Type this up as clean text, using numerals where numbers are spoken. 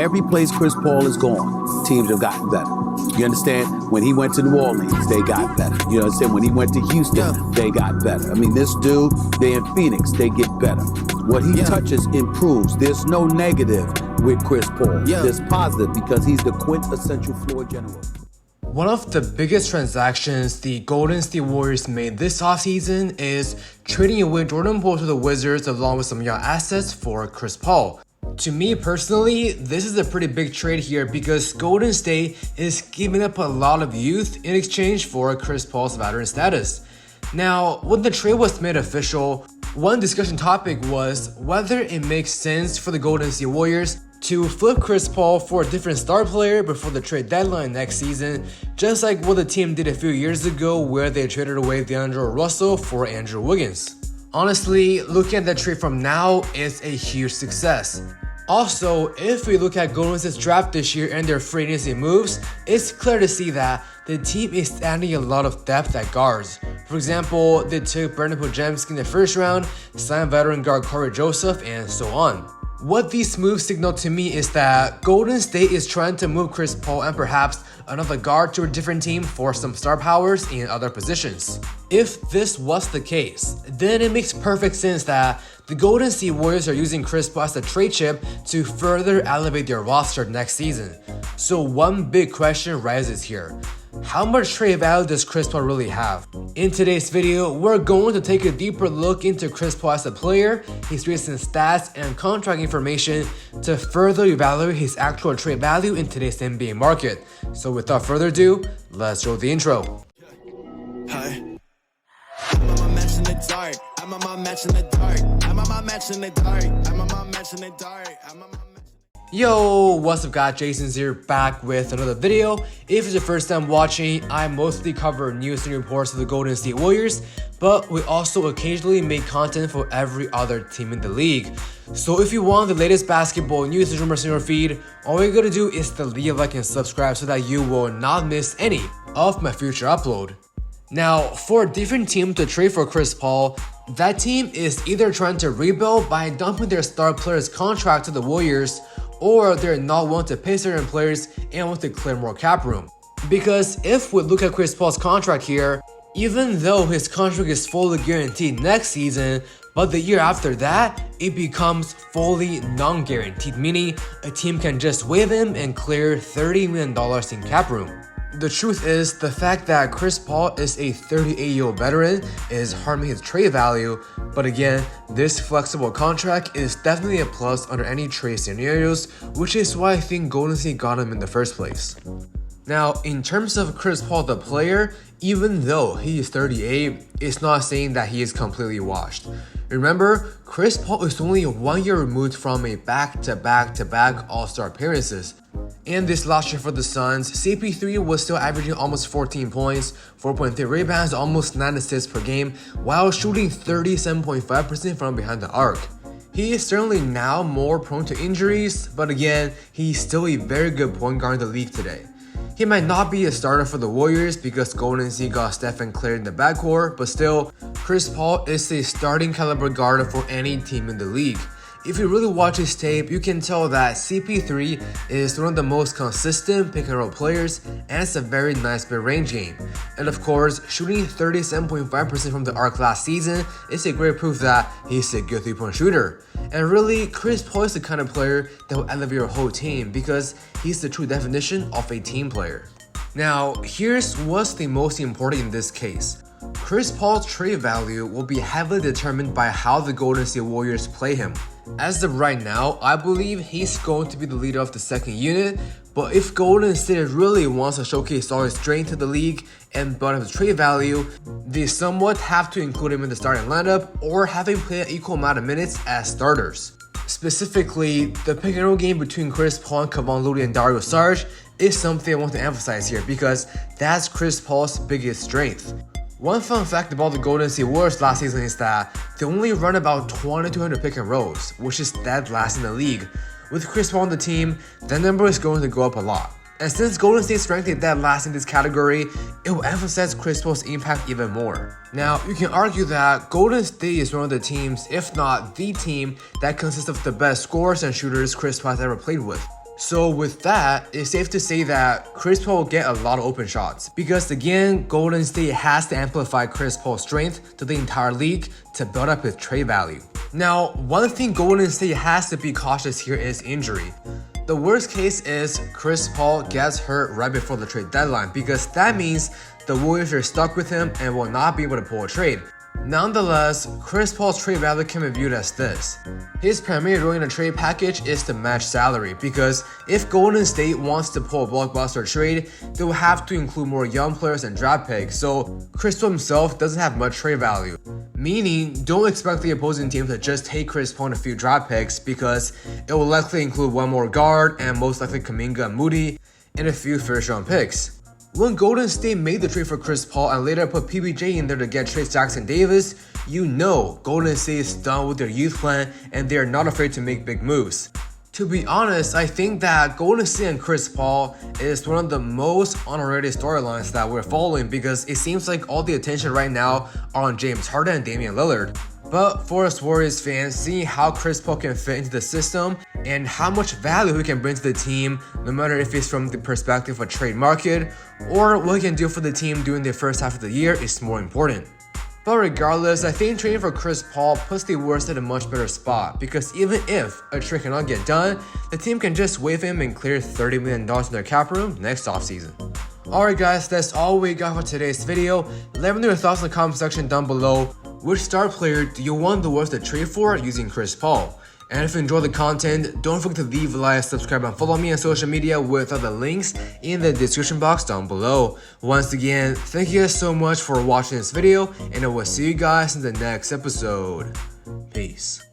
Every place Chris Paul is gone, teams have gotten better. You understand? When he went to New Orleans, they got better. You understand? When he went to Houston, they got better. I mean, this dude, they in Phoenix, they get better. What he touches improves. There's no negative with Chris Paul. There's positive because he's the quintessential floor general. One of the biggest transactions the Golden State Warriors made this offseason is trading away Jordan Poole to the Wizards along with some young assets for Chris Paul. To me personally, this is a pretty big trade here because Golden State is giving up a lot of youth in exchange for Chris Paul's veteran status. Now, when the trade was made official, one discussion topic was whether it makes sense for the Golden State Warriors to flip Chris Paul for a different star player before the trade deadline next season, just like what the team did a few years ago where they traded away DeAndre Russell for Andrew Wiggins. Honestly, looking at that trade from now is a huge success. Also, if we look at Golden State's draft this year and their free agency moves, it's clear to see that the team is adding a lot of depth at guards. For example, they took Brandon Podziemski in the first round, signed veteran guard Corey Joseph, and so on. What these moves signal to me is that Golden State is trying to move Chris Paul and perhaps another guard to a different team for some star powers in other positions. If this was the case, then it makes perfect sense that the Golden State Warriors are using Chris Paul as a trade chip to further elevate their roster next season. So one big question rises here. How much trade value does Chris Paul really have? In today's video, we're going to take a deeper look into Chris Paul as a player, his recent stats, and contract information to further evaluate his actual trade value in today's NBA market. So without further ado, let's roll the intro. Hi. I'm on my match in the dark. I'm on my match in the dark. I'm on my match in the dark. I'm on my match in the dark. I'm on my match. Yo, what's up guys, Jason's here back with another video. If it's your first time watching, I mostly cover news and reports of the Golden State Warriors, but we also occasionally make content for every other team in the league. So if you want the latest basketball news and rumors in your feed, all you gotta do is to leave a like and subscribe so that you will not miss any of my future upload. Now, for a different team to trade for Chris Paul, that team is either trying to rebuild by dumping their star player's contract to the Warriors, or they're not willing to pay certain players and want to clear more cap room. Because if we look at Chris Paul's contract here, even though his contract is fully guaranteed next season, but the year after that, it becomes fully non-guaranteed, meaning a team can just waive him and clear $30 million in cap room. The truth is, the fact that Chris Paul is a 38-year-old veteran is harming his trade value, but again, this flexible contract is definitely a plus under any trade scenarios, which is why I think Golden State got him in the first place. Now, in terms of Chris Paul the player, even though he is 38, it's not saying that he is completely washed. Remember, Chris Paul is only 1 year removed from a back-to-back All-Star appearances. And this last year for the Suns, CP3 was still averaging almost 14 points, 4.3 rebounds, almost 9 assists per game, while shooting 37.5% from behind the arc. He is certainly now more prone to injuries, but again, he's still a very good point guard in the league today. He might not be a starter for the Warriors because Golden State got Stephen Curry in the backcourt, but still, Chris Paul is a starting caliber guard for any team in the league. If you really watch his tape, you can tell that CP3 is one of the most consistent pick and roll players and it's a very nice mid-range game. And of course, shooting 37.5% from the arc last season is a great proof that he's a good 3-point shooter. And really, Chris Paul is the kind of player that will elevate your whole team because he's the true definition of a team player. Now, here's what's the most important in this case. Chris Paul's trade value will be heavily determined by how the Golden State Warriors play him. As of right now, I believe he's going to be the leader of the second unit, but if Golden State really wants to showcase all his strength to the league and build up his trade value, they somewhat have to include him in the starting lineup or have him play an equal amount of minutes as starters. Specifically, the pick and roll game between Chris Paul and Kevon Looney and Dario Saric is something I want to emphasize here because that's Chris Paul's biggest strength. One fun fact about the Golden State Warriors last season is that they only run about 2,200 pick and rolls, which is dead last in the league. With Chris Paul on the team, that number is going to go up a lot. And since Golden State's strength is dead last in this category, it will emphasize Chris Paul's impact even more. Now, you can argue that Golden State is one of the teams, if not the team, that consists of the best scorers and shooters Chris Paul has ever played with. So with that, it's safe to say that Chris Paul will get a lot of open shots because again, Golden State has to amplify Chris Paul's strength to the entire league to build up his trade value. Now, one thing Golden State has to be cautious here is injury. The worst case is Chris Paul gets hurt right before the trade deadline because that means the Warriors are stuck with him and will not be able to pull a trade. Nonetheless, Chris Paul's trade value can be viewed as this. His primary role in a trade package is to match salary because if Golden State wants to pull a blockbuster trade, they will have to include more young players and draft picks, so Chris Paul himself doesn't have much trade value. Meaning, don't expect the opposing team to just take Chris Paul and a few draft picks because it will likely include one more guard and most likely Kuminga and Moody and a few first round picks. When Golden State made the trade for Chris Paul and later put PBJ in there to get Trayce Jackson-Davis, you know Golden State is done with their youth plan and they are not afraid to make big moves. To be honest, I think that Golden State and Chris Paul is one of the most underrated storylines that we're following because it seems like all the attention right now are on James Harden and Damian Lillard. But for us Warriors fans, seeing how Chris Paul can fit into the system and how much value he can bring to the team, no matter if it's from the perspective of a trade market or what he can do for the team during the first half of the year, is more important. But regardless, I think trading for Chris Paul puts the Warriors in a much better spot because even if a trade cannot get done, the team can just waive him and clear $30 million in their cap room next offseason. Alright guys, that's all we got for today's video. Let me know your thoughts in the comment section down below. Which star player do you want the Warriors to trade for using Chris Paul? And if you enjoy the content, don't forget to leave a like, subscribe, and follow me on social media with all the links in the description box down below. Once again, thank you guys so much for watching this video, and I will see you guys in the next episode. Peace.